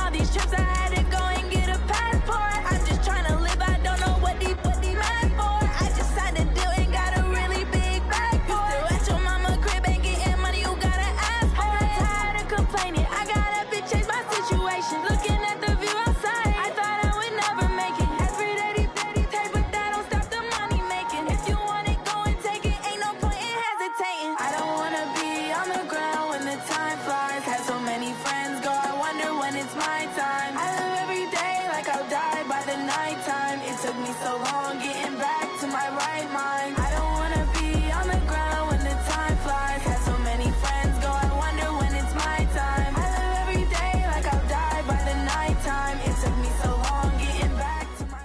all these trips, I had to go and get a passport. I'm just trying to live, I don't know what they mad for. I just signed a deal and got a really big bag for it. You still at your mama crib and getting money, you gotta ask for it. I'm tired of complaining, I gotta bitch change my situation. Looking at the view outside, I thought I would never make it. Every day they take, but that don't stop the money making. If you want it, go and take it, ain't no point in hesitating. I don't wanna be on the ground when the time flies. Had so many friends go, I wonder when it's my time. I live every day like I'll die by the nighttime. It took me so long getting back to my right mind. I don't wanna be on the ground when the time flies. Had so many friends go, I wonder when it's my time. I live every day like I'll die by the nighttime. It took me so long getting back to my...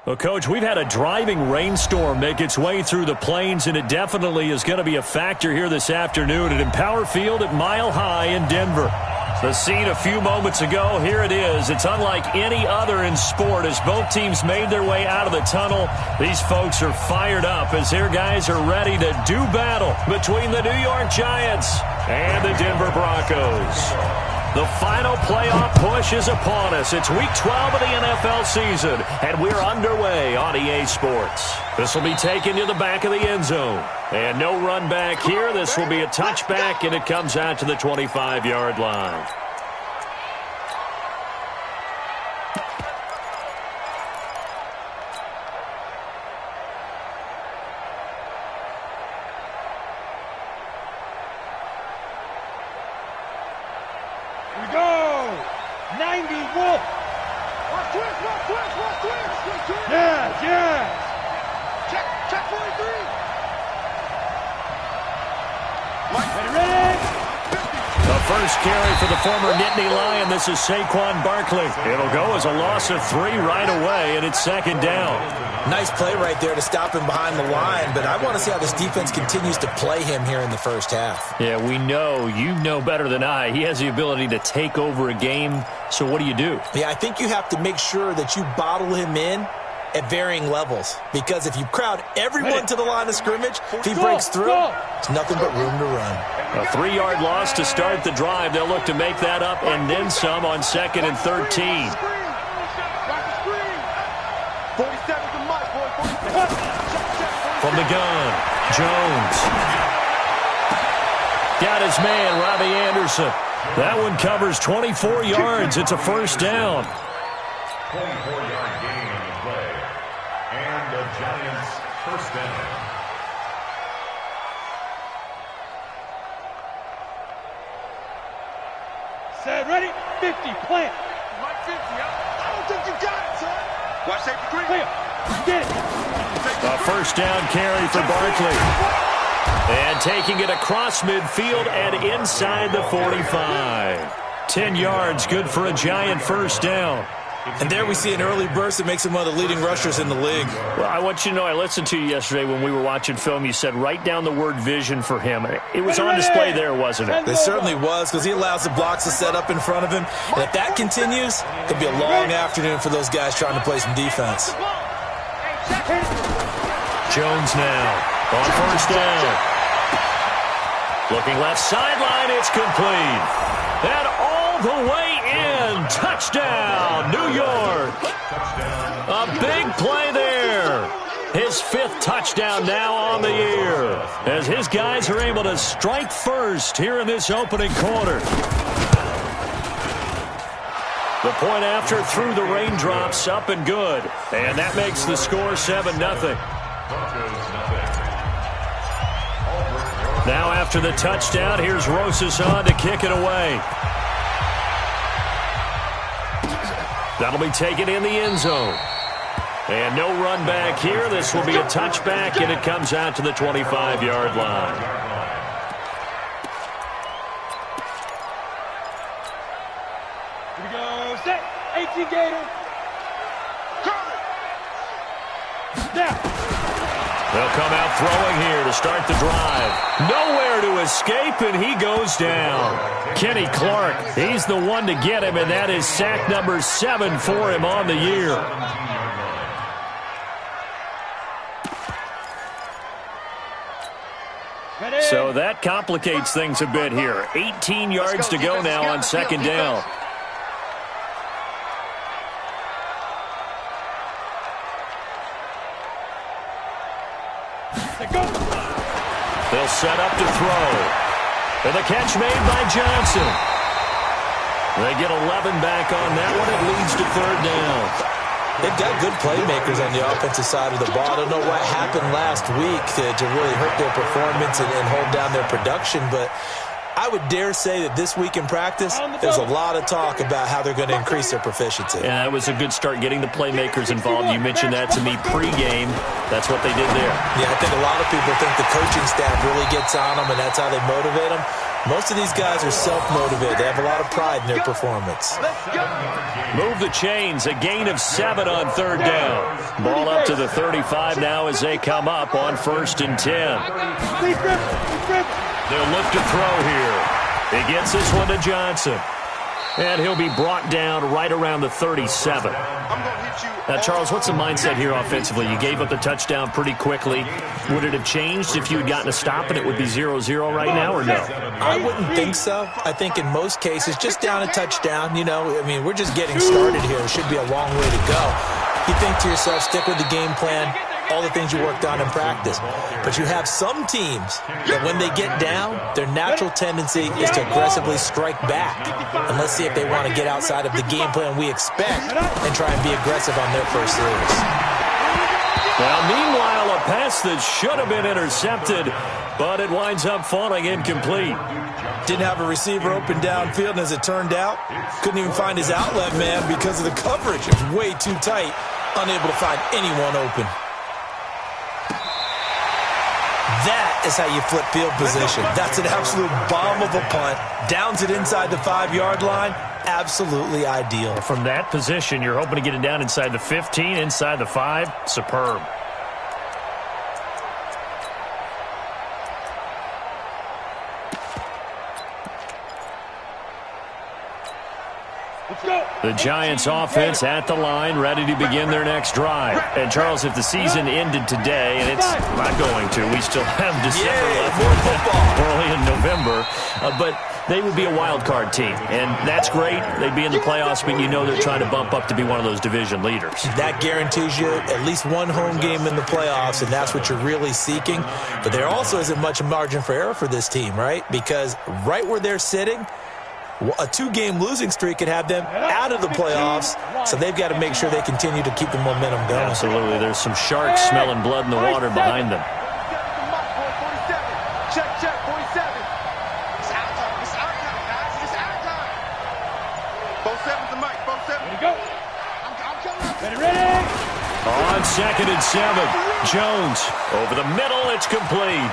Well, Coach, we've had a driving rainstorm make its way through the plains, and it definitely is going to be a factor here this afternoon at Empower Field at Mile High in Denver. The scene a few moments ago, here it is. It's unlike any other in sport as both teams made their way out of the tunnel. These folks are fired up as their guys are ready to do battle between the New York Giants and the Denver Broncos. The final playoff push is upon us. It's Week 12 of the NFL season, and we're underway on EA Sports. This will be taken to the back of the end zone. And no run back here. This will be a touchback, and it comes out to the 25-yard line. First carry for the former Nittany Lion. This is Saquon Barkley. It'll go as a loss of 3 right away, and it's second down. Nice play right there to stop him behind the line, but I want to see how this defense continues to play him here in the first half. Yeah, we know. You know better than I. He has the ability to take over a game, so what do you do? Yeah, I think you have to make sure that you bottle him in at varying levels, because if you crowd everyone to the line of scrimmage, if he breaks through, it's nothing but room to run. A 3-yard loss to start the drive. They'll look to make that up and then some on 2nd and 13. From the gun, Jones. Got his man, Robbie Anderson. That one covers 24 yards. It's a first down. 24-yard gain on the play. And the Giants first down. Set, ready, 50, plant. Like 50, I don't think you got it, son. Watch safety green. Clear. Get it. A first down carry for Barkley. And taking it across midfield and inside the 45. 10 yards, good for a Giant first down. And there we see an early burst that makes him one of the leading rushers in the league. Well, I want you to know, I listened to you yesterday when we were watching film. You said write down the word vision for him. It was on display there, wasn't it? It certainly was, because he allows the blocks to set up in front of him. And if that continues, it could be a long afternoon for those guys trying to play some defense. Jones now on first down. Looking left sideline, it's complete. And all the way in. Touchdown, New York. A big play there. His 5th touchdown now on the year, as his guys are able to strike first here in this opening quarter. The point after through the raindrops, up and good. And that makes the score 7-0. Now after the touchdown, here's Rosas on to kick it away. That'll be taken in the end zone. And no run back here. This will be a touchback, and it comes out to the 25-yard line. Here we go. Set. 18 Gator. Now. They'll come out throwing here to start the drive. Nowhere to escape, and he goes down. Kenny Clark, he's the one to get him, and that is sack number 7 for him on the year. So that complicates things a bit here. 18 yards to go now on second down. They'll set up to throw. And the catch made by Johnson. They get 11 back on that one. It leads to third down. They've got good playmakers on the offensive side of the ball. I don't know what happened last week to really hurt their performance and hold down their production, but I would dare say that this week in practice, there's a lot of talk about how they're going to increase their proficiency. Yeah, that was a good start getting the playmakers involved. You mentioned that to me pregame. That's what they did there. Yeah, I think a lot of people think the coaching staff really gets on them, and that's how they motivate them. Most of these guys are self-motivated. They have a lot of pride in their performance. Move the chains. A gain of 7 on third down. Ball up to the 35 now as they come up on 1st and 10. They'll look to throw here. He gets this one to Johnson. And he'll be brought down right around the 37. Now, Charles, what's the mindset here offensively? You gave up the touchdown pretty quickly. Would it have changed if you had gotten a stop and it would be 0-0 right now, or no? I wouldn't think so. I think in most cases, just down a touchdown, you know, I mean, we're just getting started here. It should be a long way to go. You think to yourself, stick with the game plan, all the things you worked on in practice. But you have some teams that when they get down, their natural tendency is to aggressively strike back. And let's see if they want to get outside of the game plan we expect and try and be aggressive on their first series. Well, meanwhile, a pass that should have been intercepted, but it winds up falling incomplete. Didn't have a receiver open downfield, and as it turned out, couldn't even find his outlet man because of the coverage. It was way too tight, unable to find anyone open. That is how you flip field position. That's an absolute bomb of a punt. Downs it inside the 5-yard line. Absolutely ideal. From that position, you're hoping to get it down inside the 15, inside the 5. Superb. The Giants offense at the line, ready to begin their next drive. And, Charles, if the season ended today, and it's not going to, we still have December left, early in November, but they would be a wild card team, and that's great. They'd be in the playoffs, but you know they're trying to bump up to be one of those division leaders. That guarantees you at least one home game in the playoffs, and that's what you're really seeking. But there also isn't much margin for error for this team, right? Because right where they're sitting, a 2-game losing streak could have them out of the playoffs, so they've got to make sure they continue to keep the momentum going. Absolutely. There's some sharks smelling blood in the water behind them. Check, 47. It's our time. It's our time, guys. It's our time. 47's the mic. 47. Ready to go. I'm coming. Ready. On 2nd and 7, Jones over the middle. It's complete.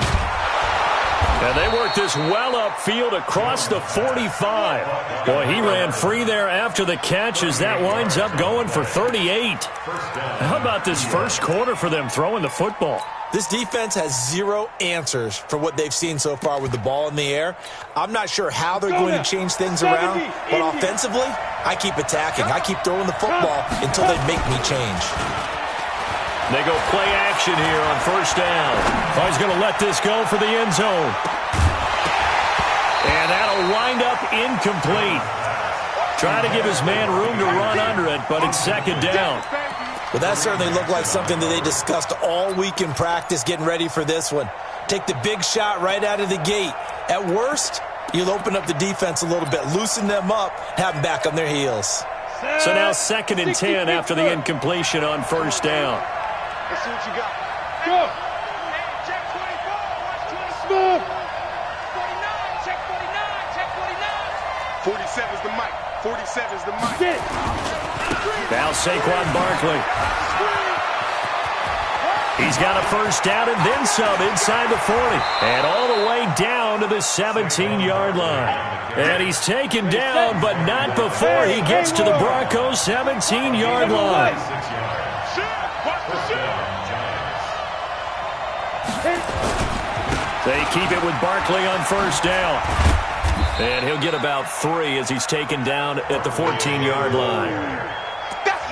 And they work this well upfield across the 45. Boy, he ran free there after the catch as that winds up going for 38. How about this first quarter for them throwing the football? This defense has zero answers for what they've seen so far with the ball in the air. I'm not sure how they're going to change things around, but offensively, I keep attacking. I keep throwing the football until they make me change. They go play action here on 1st down. Oh, he's going to let this go for the end zone. And that'll wind up incomplete. Trying to give his man room to run under it, but it's 2nd down. Well, that certainly looked like something that they discussed all week in practice getting ready for this one. Take the big shot right out of the gate. At worst, you'll open up the defense a little bit, loosen them up, have them back on their heels. So now 2nd and 10 after the incompletion on 1st down. Let's see what you got. Go. Check 24. Watch 20. Smooth. 49. Check 49. Check 49. 47's the mic. 47's the mic. Now Saquon Barkley. He's got a 1st down and then some inside the 40. And all the way down to the 17-yard line. And he's taken down, but not before he gets to the Broncos' 17-yard line. They keep it with Barkley on 1st down. And he'll get about 3 as he's taken down at the 14-yard line.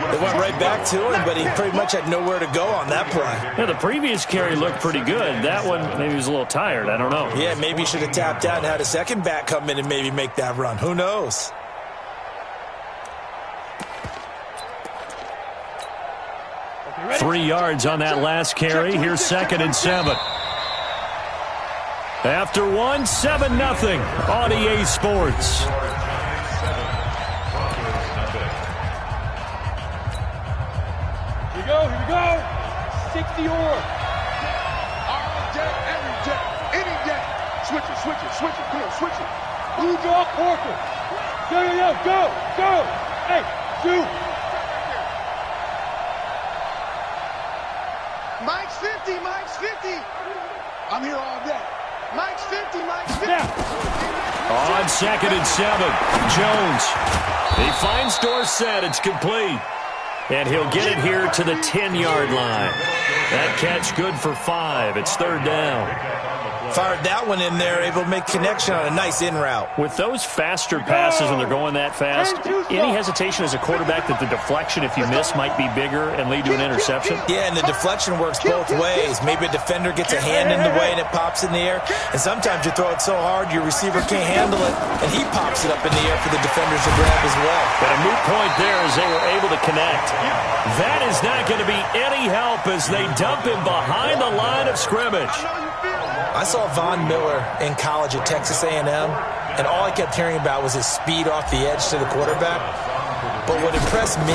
They went right back to him, but he pretty much had nowhere to go on that play. Yeah, the previous carry looked pretty good. That one, maybe he was a little tired. I don't know. Yeah, maybe he should have tapped out and had a second back come in and maybe make that run. Who knows? Okay, 3 yards on that last carry. Here's 2nd and 7. After 1, 7-0 on EA Sports. Here we go. 60 or. All day, every day, any day. Switch it. Come on, switch it. Blue draw, Porter. Go. Hey, shoot. Mike's 50. I'm here all day. Mike's 50. Yeah. On 2nd and 7, Jones. He finds Dorsett. It's complete. And he'll get it here to the 10-yard line. That catch good for 5. It's 3rd down. Fired that one in there, able to make connection on a nice in route. With those faster passes and they're going that fast, any hesitation as a quarterback that the deflection, if you miss, might be bigger and lead to an interception? Yeah, and the deflection works both ways. Maybe a defender gets a hand in the way and it pops in the air. And sometimes you throw it so hard your receiver can't handle it, and he pops it up in the air for the defenders to grab as well. But a moot point there as they were able to connect. That is not going to be any help as they dump him behind the line of scrimmage. I saw Von Miller in college at Texas A&M, and all I kept hearing about was his speed off the edge to the quarterback. But what impressed me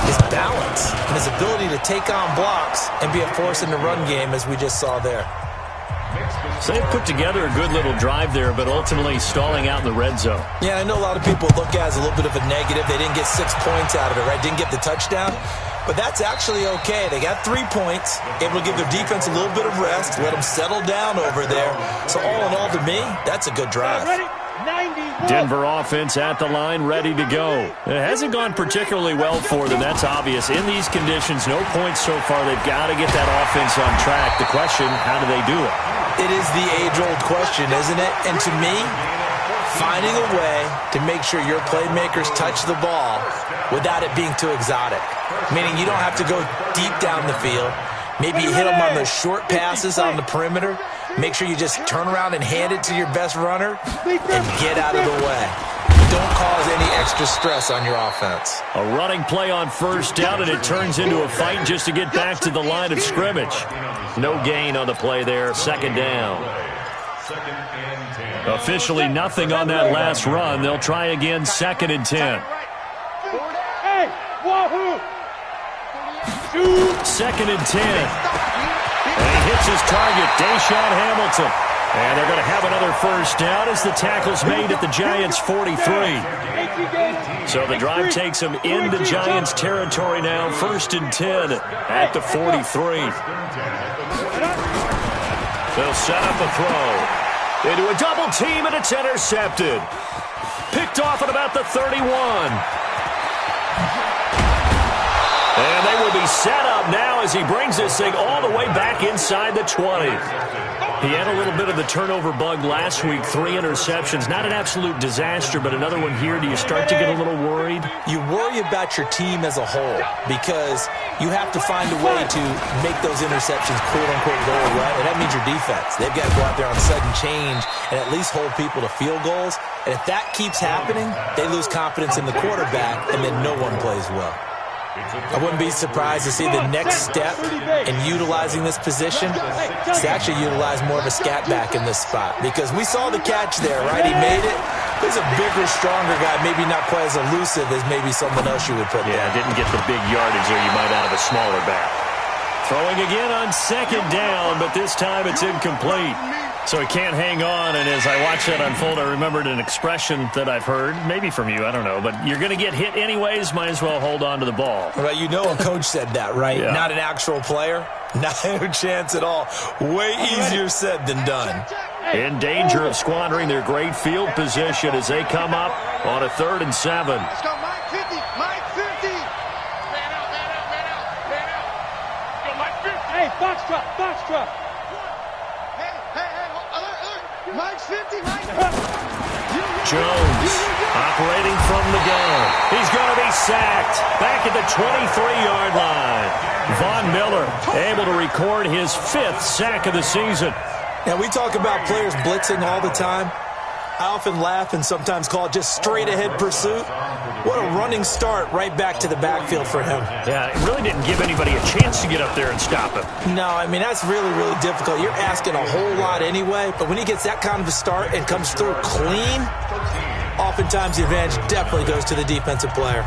is balance and his ability to take on blocks and be a force in the run game, as we just saw there. So they've put together a good little drive there, but ultimately stalling out in the red zone. Yeah, I know a lot of people look at it as a little bit of a negative. They didn't get 6 points out of it, right? Didn't get the touchdown. But that's actually okay. They got 3 points, able to give their defense a little bit of rest, let them settle down over there. So all in all, to me, that's a good drive. Denver offense at the line, ready to go. It hasn't gone particularly well for them, that's obvious. In these conditions, no points so far. They've got to get that offense on track. The question, how do they do it? It is the age-old question, isn't it? And to me, finding a way to make sure your playmakers touch the ball without it being too exotic. Meaning you don't have to go deep down the field. Maybe you hit them on those short passes on the perimeter. Make sure you just turn around and hand it to your best runner and get out of the way. Don't cause any extra stress on your offense. A running play on 1st down, and it turns into a fight just to get back to the line of scrimmage. No gain on the play there, 2nd down. Officially nothing on that last run. They'll try again, 2nd and 10. Hey, wahoo! 2nd and 10. And he hits his target, Deshaun Hamilton. And they're going to have another 1st down as the tackle's made at the Giants' 43. So the drive takes them into Giants territory now, 1st and 10 at the 43. They'll set up a throw into a double team, and it's intercepted. Picked off at about the 31. And they will be set up now as he brings this thing all the way back inside the 20. He had a little bit of the turnover bug last week, 3 interceptions. Not an absolute disaster, but another one here. Do you start to get a little worried? You worry about your team as a whole because you have to find a way to make those interceptions quote-unquote go away, and that means your defense. They've got to go out there on sudden change and at least hold people to field goals. And if that keeps happening, they lose confidence in the quarterback, and then no one plays well. I wouldn't be surprised to see the next step in utilizing this position is to actually utilize more of a scat back in this spot. Because we saw the catch there, right? He made it. He's a bigger, stronger guy, maybe not quite as elusive as maybe someone else you would put there. Yeah, didn't get the big yardage there you might out of a smaller back. Throwing again on 2nd down, but this time it's incomplete. So he can't hang on, and as I watched that unfold, I remembered an expression that I've heard, maybe from you, I don't know, but you're going to get hit anyways, might as well hold on to the ball. Right, you know a coach said that, right? Yeah. Not an actual player. Not a chance at all. Way easier said than done. In danger of squandering their great field position as they come up on a 3rd and 7. Let's go, Mike 50. Mike 50. Man out. Go, Mike 50. Hey, box drop. Hey, alert. Mike's 50, Mike. Jones operating from the gun. He's going to be sacked back at the 23-yard line. Von Miller able to record his 5th sack of the season. Now, we talk about players blitzing all the time. I often laugh and sometimes call it just straight-ahead pursuit. What a running start right back to the backfield for him. Yeah, it really didn't give anybody a chance to get up there and stop him. No, I mean, that's really, really difficult. You're asking a whole lot anyway, but when he gets that kind of a start and comes through clean, oftentimes the advantage definitely goes to the defensive player.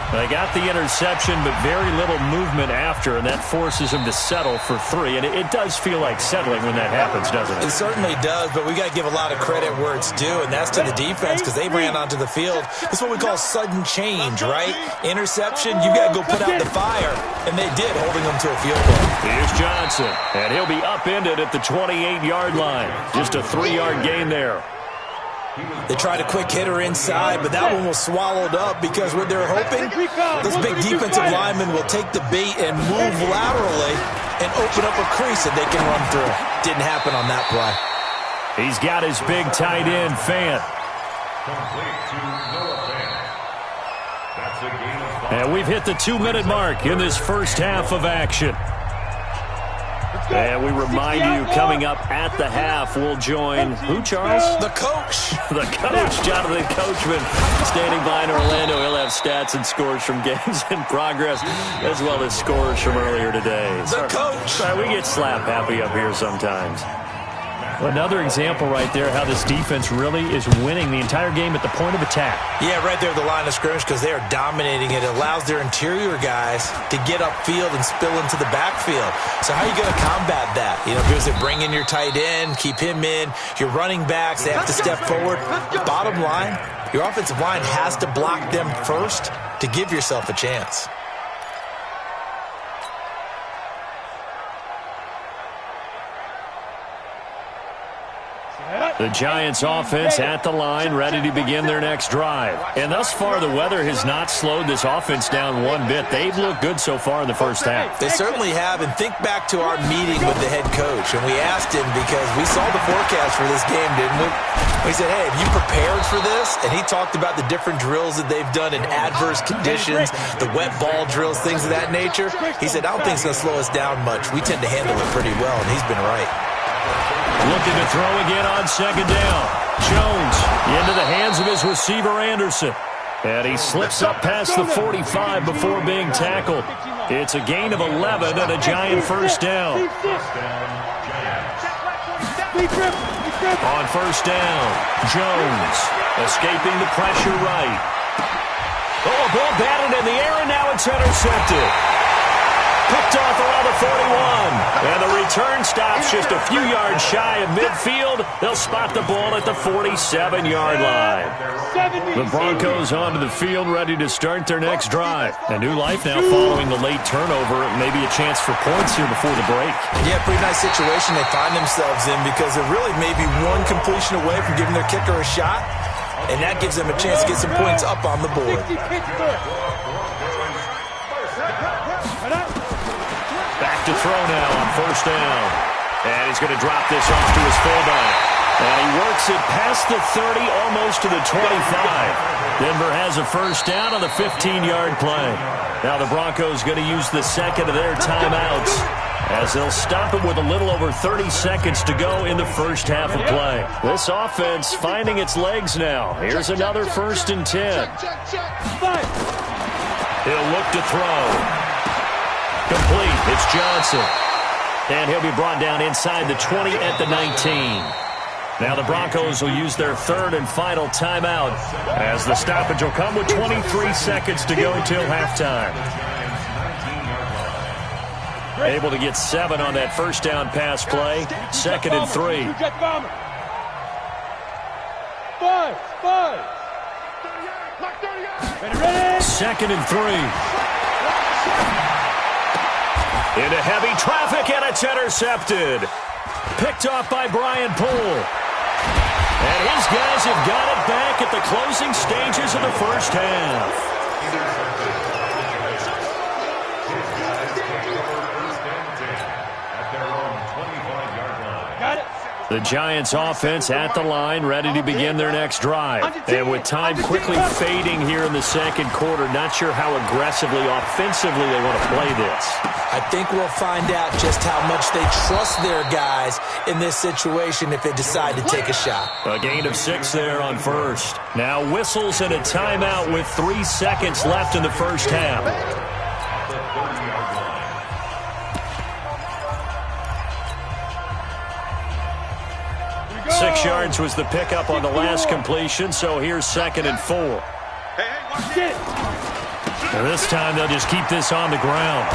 They got the interception, but very little movement after, and that forces him to settle for 3. And it does feel like settling when that happens, doesn't it? It certainly does, but we got to give a lot of credit where it's due, and that's to the defense because they ran onto the field. That's what we call sudden change, right? Interception, you got to go put out the fire, and they did, holding them to a field goal. Here's Johnson, and he'll be upended at the 28-yard line. Just a 3-yard gain there. They tried a quick hitter inside, but that one was swallowed up because what they're hoping, those big defensive linemen will take the bait and move laterally and open up a crease that they can run through. Didn't happen on that play. He's got his big tight end, Fant. Complete to Noah Fant. That's a gain of 5. And we've hit the 2-minute mark in this first half of action. And we remind you, coming up at the half, we'll join who, Charles? The coach. The coach, Jonathan Coachman, standing by in Orlando. He'll have stats and scores from games in progress, as well as scores from earlier today. The coach. Sorry, we get slap happy up here sometimes. Another example right there how this defense really is winning the entire game at the point of attack. Yeah, right there at the line of scrimmage because they are dominating it. It allows their interior guys to get upfield and spill into the backfield. So how are you going to combat that? You know, because they bring in your tight end, keep him in. Your running backs, they have to step forward. Bottom line, your offensive line has to block them first to give yourself a chance. The Giants offense at the line, ready to begin their next drive. And thus far, the weather has not slowed this offense down one bit. They've looked good so far in the first half. They certainly have, and think back to our meeting with the head coach, and we asked him because we saw the forecast for this game, didn't we? We said, hey, have you prepared for this? And he talked about the different drills that they've done in adverse conditions, the wet ball drills, things of that nature. He said, I don't think it's going to slow us down much. We tend to handle it pretty well, and he's been right. Looking to throw again on second down. Jones into the hands of his receiver, Anderson. And he slips up past the 45 before being tackled. It's a gain of 11 and a Giant first down. On first down, Jones escaping the pressure right. Oh, a ball batted in the air, and now it's intercepted. Picked off around the 41. And the return stops just a few yards shy of midfield. They'll spot the ball at the 47-yard line. The Broncos onto the field, ready to start their next drive. A new life now following the late turnover. Maybe a chance for points here before the break. Yeah, pretty nice situation they find themselves in because they're really maybe one completion away from giving their kicker a shot. And that gives them a chance to get some points up on the board. Back to throw now on first down. And he's going to drop this off to his fullback. And he works it past the 30, almost to the 25. Denver has a first down on the 15-yard play. Now the Broncos going to use the second of their timeouts as they'll stop it with a little over 30 seconds to go in the first half of play. This offense finding its legs now. Here's another 1st and 10. He'll look to throw. Complete. It's Johnson. And he'll be brought down inside the 20 at the 19. Now the Broncos will use their 3rd and final timeout as the stoppage will come with 23 seconds to go till halftime. Able to get 7 on that first down pass play. 2nd and 3. 2nd and 3. Into heavy traffic, and it's intercepted. Picked off by Brian Poole. And his guys have got it back at the closing stages of the first half. At their own 25-yard line. Got it. The Giants offense at the line, ready to begin their next drive. And with time quickly fading here in the second quarter, not sure how aggressively, offensively they want to play this. I think we'll find out just how much they trust their guys in this situation if they decide to take a shot. A gain of 6 there on first. Now whistles and a timeout with 3 seconds left in the first half. 6 yards was the pickup on the last completion, so here's 2nd and 4. And this time they'll just keep this on the ground.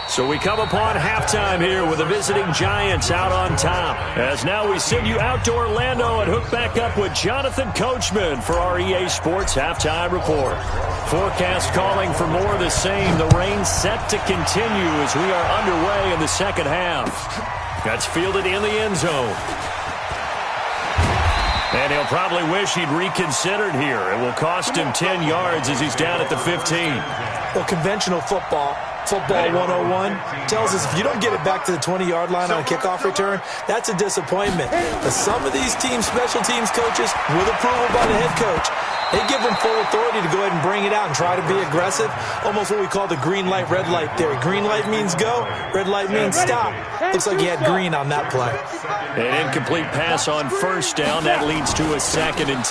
So we come upon halftime here with the visiting Giants out on top. As now we send you out to Orlando and hook back up with Jonathan Coachman for our EA Sports Halftime Report. Forecast calling for more of the same. The rain set to continue as we are underway in the second half. That's fielded in the end zone. And he'll probably wish he'd reconsidered here. It will cost him 10 yards as he's down at the 15. Well, conventional football 101 tells us if you don't get it back to the 20-yard line on a kickoff return, that's a disappointment. But some of these teams, special teams coaches, with approval by the head coach, they give them full authority to go ahead and bring it out and try to be aggressive. Almost what we call the green light, red light theory. Green light means go, red light means stop. Looks like he had green on that play. An incomplete pass on first down. That leads to a 2nd and 10.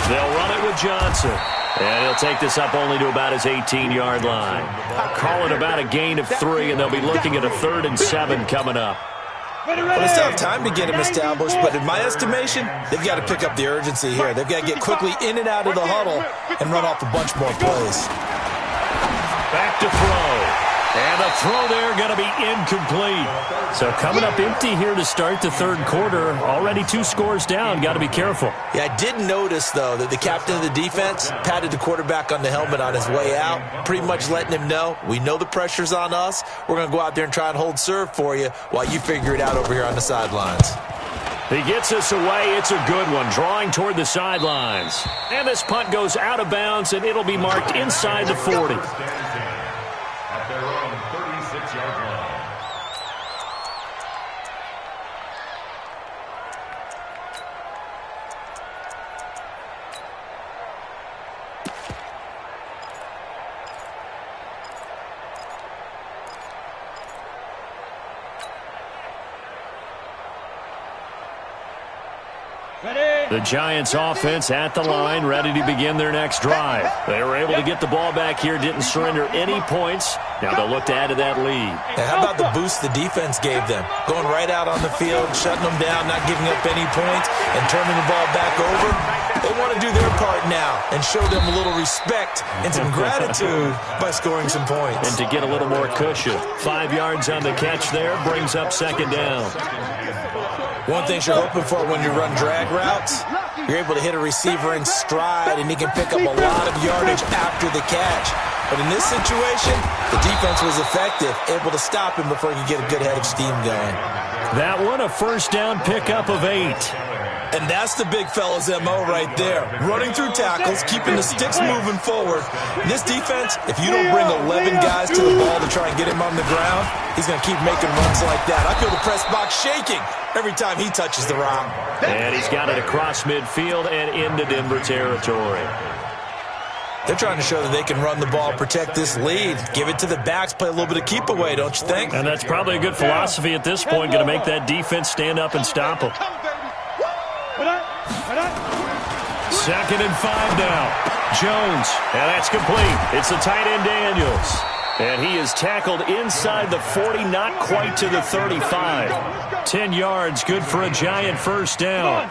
They'll run it with Johnson. And he'll take this up only to about his 18-yard line. Call it about a gain of 3, and they'll be looking at a 3rd and 7 coming up. Well, they still have time to get him established, but in my estimation, they've got to pick up the urgency here. They've got to get quickly in and out of the huddle and run off a bunch more plays. Back to throw. And the throw there going to be incomplete. So coming up empty here to start the third quarter. Already 2 scores down. Got to be careful. Yeah, I did notice, though, that the captain of the defense patted the quarterback on the helmet on his way out, pretty much letting him know, we know the pressure's on us. We're going to go out there and try and hold serve for you while you figure it out over here on the sidelines. He gets us away. It's a good one, drawing toward the sidelines. And this punt goes out of bounds, and it'll be marked inside the 40. At their own 36-yard line. The Giants offense at the line, ready to begin their next drive. They were able to get the ball back here, didn't surrender any points. Now they'll look to add to that lead. And how about the boost the defense gave them? Going right out on the field, shutting them down, not giving up any points, and turning the ball back over. They want to do their part now and show them a little respect and some gratitude by scoring some points. And to get a little more cushion. 5 yards on the catch there, brings up 2nd down. One thing you're hoping for when you run drag routes, you're able to hit a receiver in stride, and he can pick up a lot of yardage after the catch. But in this situation, the defense was effective, able to stop him before he could get a good head of steam going. That one, a first down pickup of 8. And that's the big fella's MO right there. Running through tackles, keeping the sticks moving forward. This defense, if you don't bring 11 guys to the ball to try and get him on the ground, he's going to keep making runs like that. I feel the press box shaking every time he touches the rock. And he's got it across midfield and into Denver territory. They're trying to show that they can run the ball, protect this lead. Give it to the backs, play a little bit of keep away, don't you think? And that's probably a good philosophy at this point, going to make that defense stand up and stop them. 2nd and 5 now. Jones, and that's complete. It's the tight end Daniels. And he is tackled inside the 40, not quite to the 35. 10 yards, good for a Giant first down.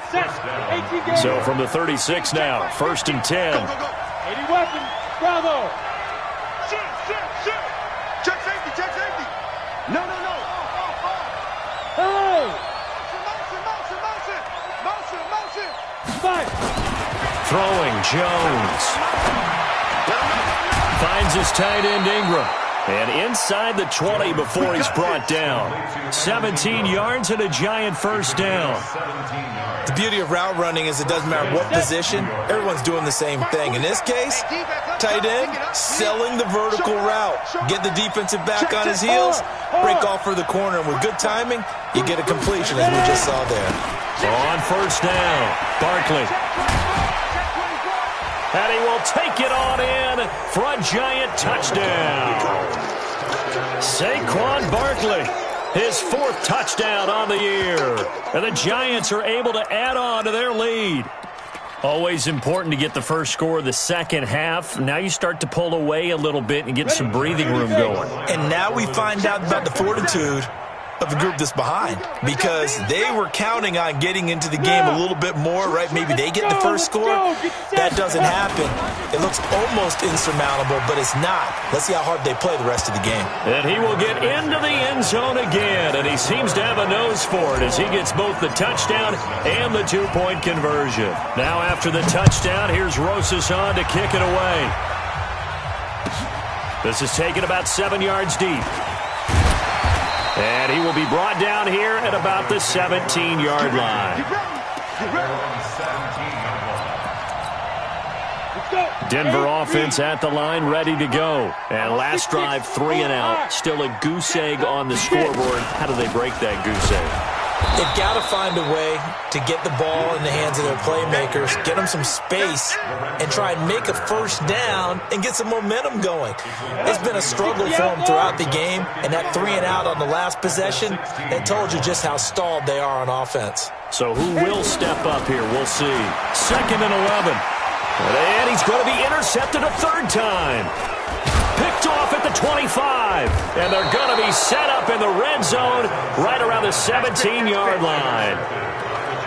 So from the 36 now, 1st and 10. 80 weapons, bravo. Check safety. No. Oh. Motion. 5. Throwing, Jones. Finds his tight end, Ingram. And inside the 20 before he's brought down. 17 yards and a Giant first down. 17 yards. The beauty of route running is it doesn't matter what position, everyone's doing the same thing. In this case, tight end, selling the vertical route. Get the defensive back on his heels, break off for the corner, and with good timing, you get a completion, as we just saw there. On first down, Barkley. And he will take it on in for a giant touchdown. Saquon Barkley, his 4th touchdown on the year. And the Giants are able to add on to their lead. Always important to get the first score of the second half. Now you start to pull away a little bit and get some breathing room going. And now we find out about the fortitude of the group that's behind, because they were counting on getting into the game a little bit more, right? Maybe they get the first score. That doesn't happen. It looks almost insurmountable, but it's not. Let's see how hard they play the rest of the game. And he will get into the end zone again, and he seems to have a nose for it as he gets both the touchdown and the 2-point conversion. Now after the touchdown, here's Rosas on to kick it away. This is taken about 7 yards deep. And he will be brought down here at about the 17-yard line. Denver offense at the line, ready to go. And last drive, 3 and out. Still a goose egg on the scoreboard. How do they break that goose egg? They've got to find a way to get the ball in the hands of their playmakers, get them some space, and try and make a first down and get some momentum going. It's been a struggle for them throughout the game, and that 3 and out on the last possession, that told you just how stalled they are on offense. So who will step up here? We'll see. 2nd and 11. And he's going to be intercepted a 3rd time. Picked off at the 25. And they're going to be set up in the red zone right around the 17-yard line.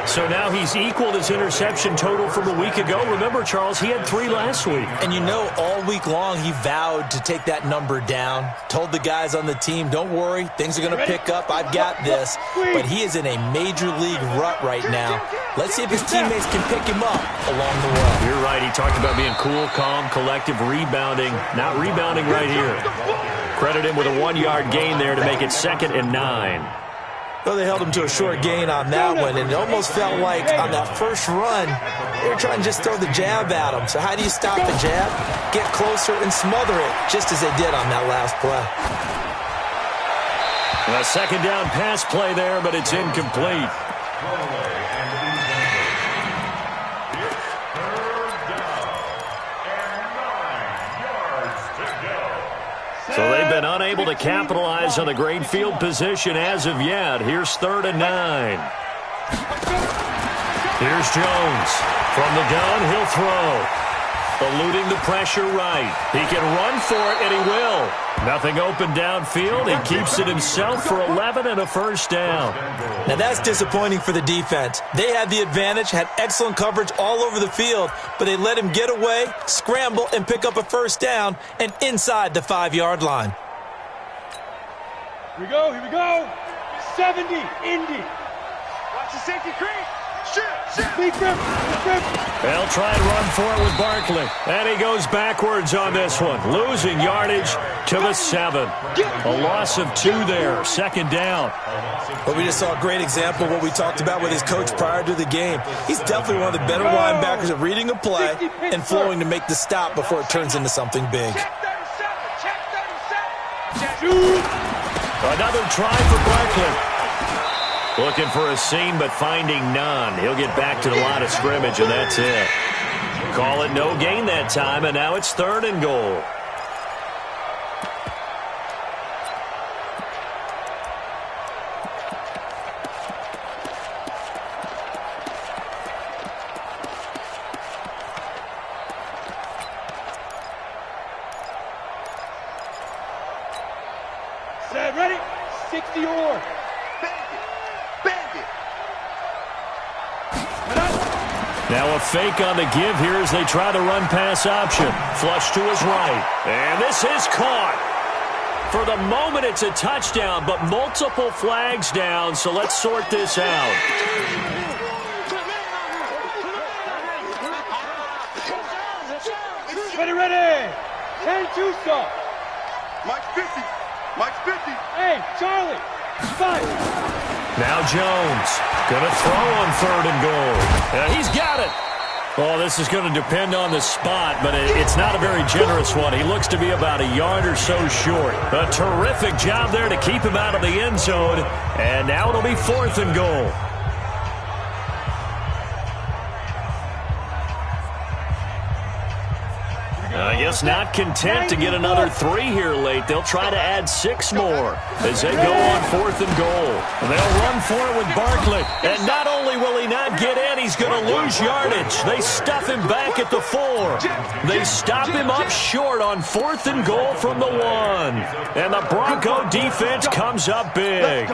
So now he's equaled his interception total from a week ago. Remember, Charles, he had 3 last week. And you know, all week long he vowed to take that number down. Told the guys on the team, don't worry, things are going to pick up. I've got this. But he is in a major league rut right now. Let's see if his teammates can pick him up along the way. You're right. He talked about being cool, calm, collective, rebounding. Not rebounding right here. Credit him with a 1-yard gain there to make it 2nd and 9. Well, they held him to a short gain on that one, and it almost felt like on that first run, they were trying to just throw the jab at him. So how do you stop the jab? Get closer and smother it, just as they did on that last play. A 2nd down pass play there, but it's incomplete. So they've been unable to capitalize on the great field position as of yet. Here's 3rd and 9. Here's Jones. From the gun, he'll throw. Eluding the pressure right. He can run for it, and he will. Nothing open downfield. He keeps it himself for 11 and a first down. Now that's disappointing for the defense. They had the advantage, had excellent coverage all over the field, but they let him get away, scramble, and pick up a first down, and inside the 5-yard line. Here we go. 70, Indy. Watch the safety creep. They'll try and run for it with Barkley. And he goes backwards on this one. Losing yardage to the 7. A loss of 2 there. 2nd down. But we just saw a great example of what we talked about with his coach prior to the game. He's definitely one of the better linebackers at reading a play and flowing to make the stop before it turns into something big. Another try for Barkley. Looking for a seam, but finding none. He'll get back to the line of scrimmage, and that's it. Call it no gain that time, and now it's 3rd and goal. Set, ready? 60 or. Now a fake on the give here as they try the run-pass option. Flush to his right. And this is caught. For the moment, it's a touchdown, but multiple flags down, so let's sort this out. Ready. 10-2 stop. Mike's 50. Mike's 50. Hey, Charlie. 5. Now Jones going to throw on 3rd and goal. Yeah, he's got it. Well, this is going to depend on the spot, but it's not a very generous one. He looks to be about a yard or so short. A terrific job there to keep him out of the end zone. And now it'll be 4th and goal. I guess not content to get another 3 here late. They'll try to add 6 more as they go on 4th and goal. They'll run for it with Barkley. And not only will he not get in, he's going to lose yardage. They stuff him back at the 4. They stop him up short on 4th and goal from the 1. And the Bronco defense comes up big.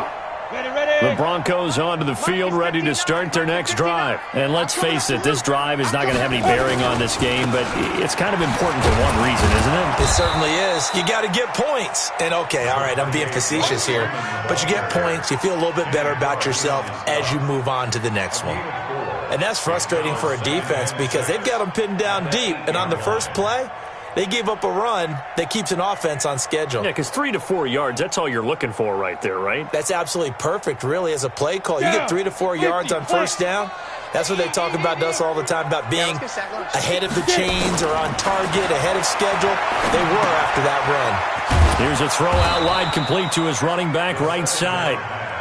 The Broncos onto the field, ready to start their next drive. And let's face it, this drive is not going to have any bearing on this game, but it's kind of important for one reason, isn't it? It certainly is. You got to get points. And, okay, all right, I'm being facetious here. But you get points, you feel a little bit better about yourself as you move on to the next one. And that's frustrating for a defense because they've got them pinned down deep. And on the first play, they gave up a run that keeps an offense on schedule. Yeah, because 3 to 4 yards, that's all you're looking for right there, right? That's absolutely perfect, really, as a play call. You get 3 to 4 yards on first down. That's what they talk about to us all the time, about being ahead of the chains or on target, ahead of schedule. They were after that run. Here's a throw out wide, complete to his running back right side.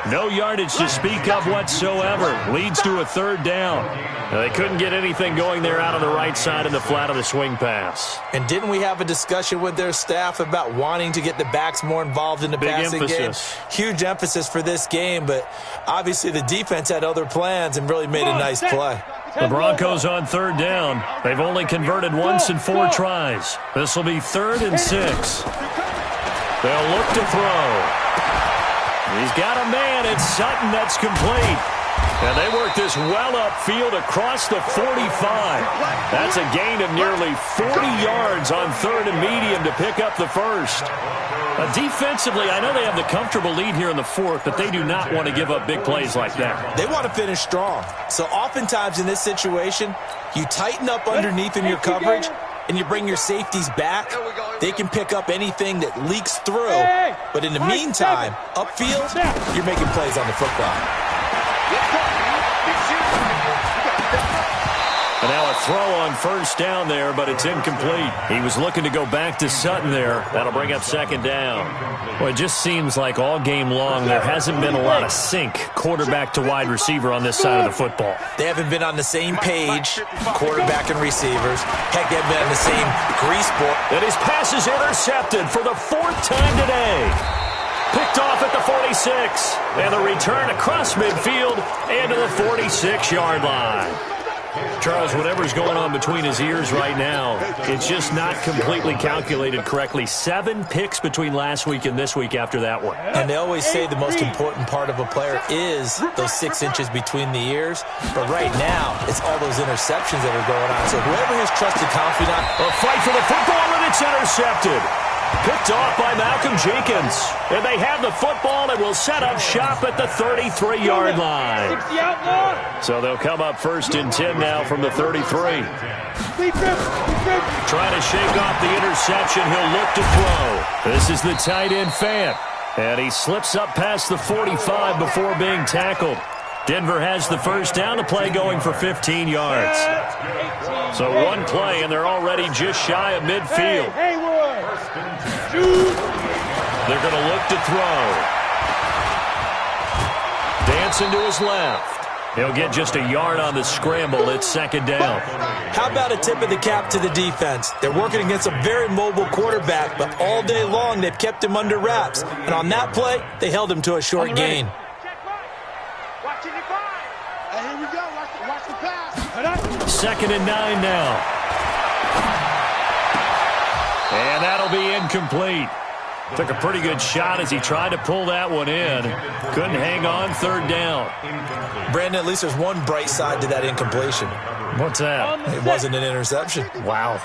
No yardage to speak of whatsoever. Leads to a 3rd down. They couldn't get anything going there out on the right side of the flat of the swing pass. And didn't we have a discussion with their staff about wanting to get the backs more involved in the passing game? Huge emphasis for this game, but obviously the defense had other plans and really made a nice play. The Broncos on 3rd down. They've only converted once in 4 tries. This will be 3rd and 6. They'll look to throw. He's got a man. It's Sutton. That's complete. And they work this well upfield across the 45. That's a gain of nearly 40 yards on 3rd and medium to pick up the first. Defensively, I know they have the comfortable lead here in the 4th, but they do not want to give up big plays like that. They want to finish strong. So oftentimes in this situation, you tighten up underneath in your coverage, and you bring your safeties back. They can pick up anything that leaks through. But in the meantime, upfield, you're making plays on the football. And now a throw on first down there, but it's incomplete. He was looking to go back to Sutton there. That'll bring up 2nd down. Well, it just seems like all game long there hasn't been a lot of sync quarterback to wide receiver on this side of the football. They haven't been on the same page, quarterback and receivers. Heck, they haven't been on the same grease board. And his pass is intercepted for the 4th time today. Picked off at the 46. And the return across midfield and to the 46-yard line. Charles, whatever's going on between his ears right now, it's just not completely calculated correctly. 7 picks between last week and this week after that one. And they always say the most important part of a player is those 6 inches between the ears. But right now, it's all those interceptions that are going on. So whoever his trusted confidant. A fight for the football, and it's intercepted. Picked off by Malcolm Jenkins. And they have the football and will set up shop at the 33-yard line. So they'll come up 1st and 10 now from the 33. Trying to shake off the interception. He'll look to throw. This is the tight end Fant. And he slips up past the 45 before being tackled. Denver has the first down, to play going for 15 yards. So one play, and they're already just shy of midfield. They're going to look to throw. Dancing to his left. He'll get just a yard on the scramble. It's 2nd down. How about a tip of the cap to the defense? They're working against a very mobile quarterback, but all day long they've kept him under wraps. And on that play, they held him to a short gain. Here we go. Watch the pass. 2nd and 9 now. And that'll be incomplete. Took a pretty good shot as he tried to pull that one in. Couldn't hang on, 3rd down. Brandon, at least there's one bright side to that incompletion. What's that? It wasn't an interception. Wow.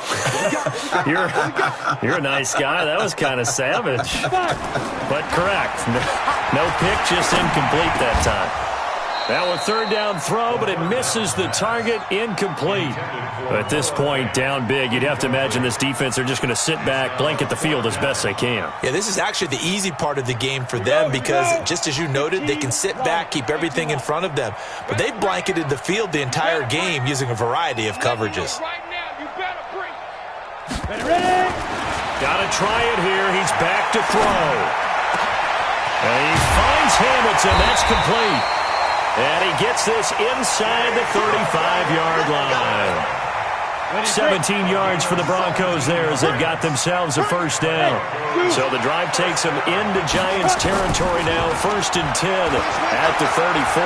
You're a nice guy. That was kind of savage. But correct. No pick, just incomplete that time. Now a third down throw, but it misses the target, incomplete. At this point, down big, you'd have to imagine this defense, they're just going to sit back, blanket the field as best they can. Yeah, this is actually the easy part of the game for them because, just as you noted, they can sit back, keep everything in front of them. But they've blanketed the field the entire game using a variety of coverages. Got to try it here. He's back to throw. And he finds Hamilton. That's complete. And he gets this inside the 35-yard line. 17 yards for the Broncos there as they've got themselves a first down. So the drive takes them into Giants territory now, 1st and 10 at the 34.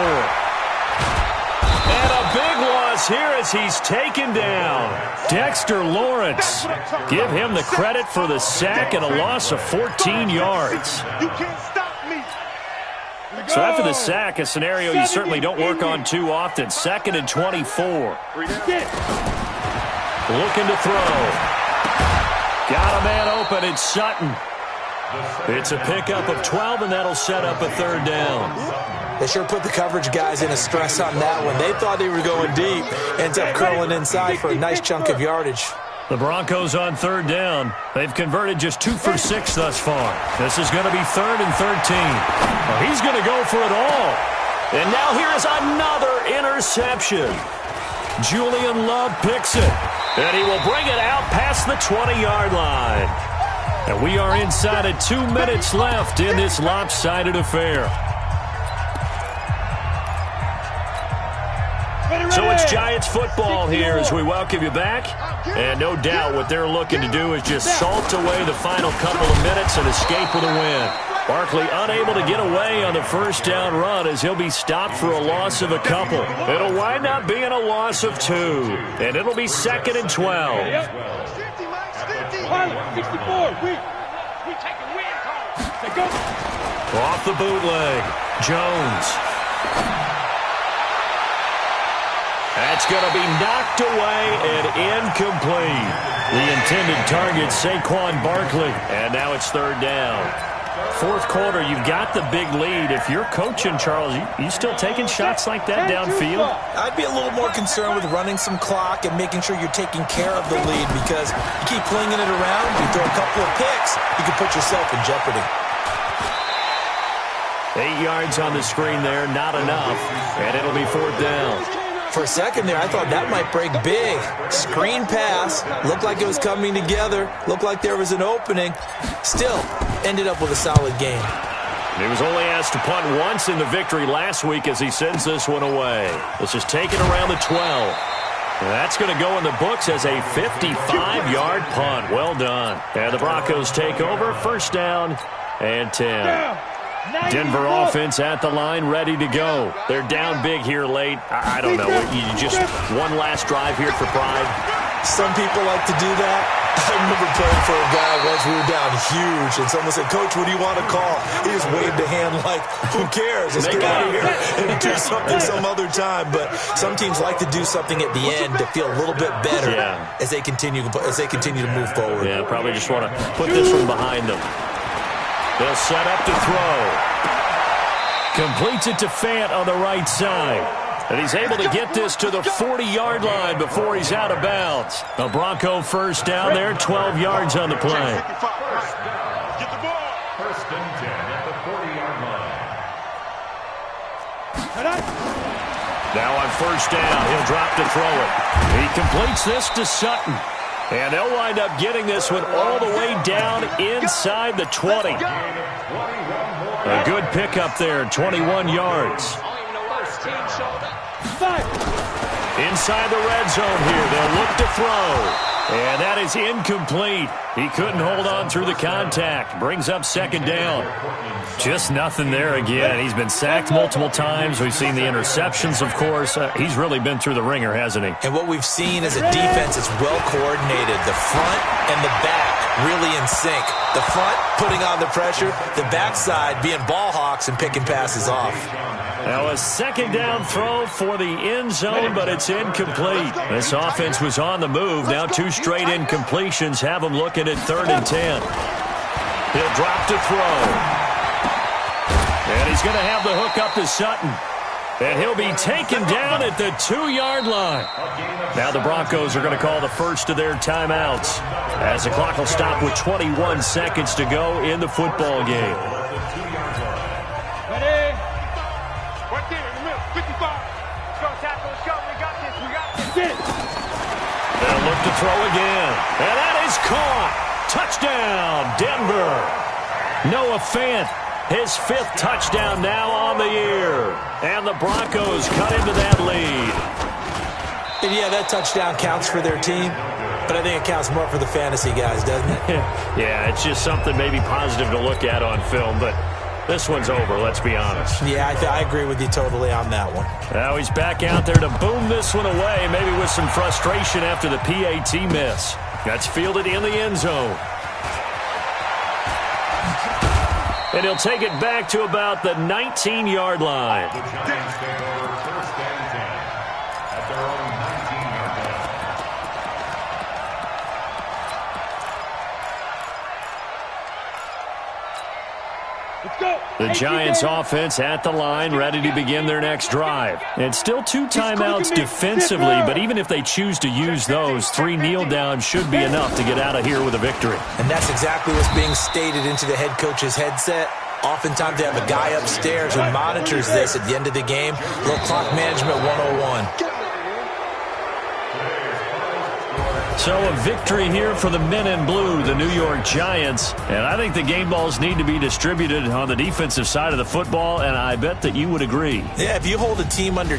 And a big loss here as he's taken down. Dexter Lawrence. Give him the credit for the sack and a loss of 14 yards. You can't stop me. So after the sack, a scenario you certainly don't work on too often. 2nd and 24. Looking to throw. Got a man open. It's Sutton. It's a pickup of 12, and that'll set up a third down. They sure put the coverage guys in a stress on that one. They thought they were going deep. Ends up curling inside for a nice chunk of yardage. The Broncos on third down. They've converted just 2 for 6 thus far. This is going to be 3rd and 13. Well, he's going to go for it all. And now here is another interception. Julian Love picks it. And he will bring it out past the 20-yard line. And we are inside of 2 minutes left in this lopsided affair. So it's Giants football here as we welcome you back. And no doubt what they're looking to do is just salt away the final couple of minutes and escape with a win. Barkley unable to get away on the first down run as he'll be stopped for a loss of a couple. It'll wind up being a loss of 2. And it'll be 2nd and 12. 64. We taking win calls. They go. Off the bootleg. Jones. That's going to be knocked away and incomplete. The intended target, Saquon Barkley. And now it's 3rd down. 4th quarter, you've got the big lead. If you're coaching, Charles, you still taking shots like that downfield? I'd be a little more concerned with running some clock and making sure you're taking care of the lead because you keep flinging it around, you throw a couple of picks, you can put yourself in jeopardy. 8 yards on the screen there, not enough, and it'll be 4th down. For a second there, I thought that might break big. Screen pass. Looked like it was coming together. Looked like there was an opening. Still, ended up with a solid game. He was only asked to punt once in the victory last week as he sends this one away. This is taken around the 12. That's going to go in the books as a 55-yard punt. Well done. And the Broncos take over. 1st down and 10. Denver offense at the line, ready to go. They're down big here late. I don't know. You just one last drive here for pride? Some people like to do that. I remember playing for a guy once. We were down huge, and someone said, "Coach, what do you want to call?" He just waved a hand like, "Who cares? Let's get out of here and do something some other time." But some teams like to do something at the end to feel a little bit better as they continue to move forward. Yeah, probably just want to put this one behind them. They'll set up to throw. Completes it to Fant on the right side. And he's able to get this to the 40-yard line before he's out of bounds. A Bronco first down there, 12 yards on the play. Get the ball. 1st and 10 at the 40-yard line. Now on 1st down, he'll drop to throw it. He completes this to Sutton. And they'll wind up getting this one all the way down inside the 20. A good pickup there, 21 yards. Inside the red zone here, they'll look to throw. And that is incomplete. He couldn't hold on through the contact. Brings up 2nd down. Just nothing there again. He's been sacked multiple times. We've seen the interceptions, of course. He's really been through the ringer, hasn't he? And what we've seen is a defense that's well coordinated. The front and the back really in sync. The front putting on the pressure. The backside being ball hawks and picking passes off. Now a 2nd down throw for the end zone, but it's incomplete. This offense was on the move. Now 2 straight incompletions have them looking at 3rd and 10. He'll drop to throw. And he's going to have the hook up to Sutton. And he'll be taken down at the 2-yard line. Now the Broncos are going to call the first of their timeouts as the clock will stop with 21 seconds to go in the football game. Ready? Right there in the middle, 55. Let's go, tackle, let's go. We got this, we got this. They'll look to throw again. And that is caught. Touchdown, Denver. Noah Fant, his 5th touchdown now on the year. And the Broncos cut into that lead. And yeah, that touchdown counts for their team, but I think it counts more for the fantasy guys, doesn't it? Yeah, it's just something maybe positive to look at on film, but this one's over, let's be honest. Yeah, I agree with you totally on that one. Now he's back out there to boom this one away, maybe with some frustration after the PAT miss. That's fielded in the end zone. And he'll take it back to about the 19-yard line. The Giants take over 1st and 10 at their own 19-yard line. Let's go. The Giants offense at the line, ready to begin their next drive. And still 2 timeouts defensively, but even if they choose to use those, 3 kneel downs should be enough to get out of here with a victory. And that's exactly what's being stated into the head coach's headset. Oftentimes they have a guy upstairs who monitors this at the end of the game. Little clock management 101. So a victory here for the men in blue, the New York Giants. And I think the game balls need to be distributed on the defensive side of the football, and I bet that you would agree. Yeah, if you hold a team under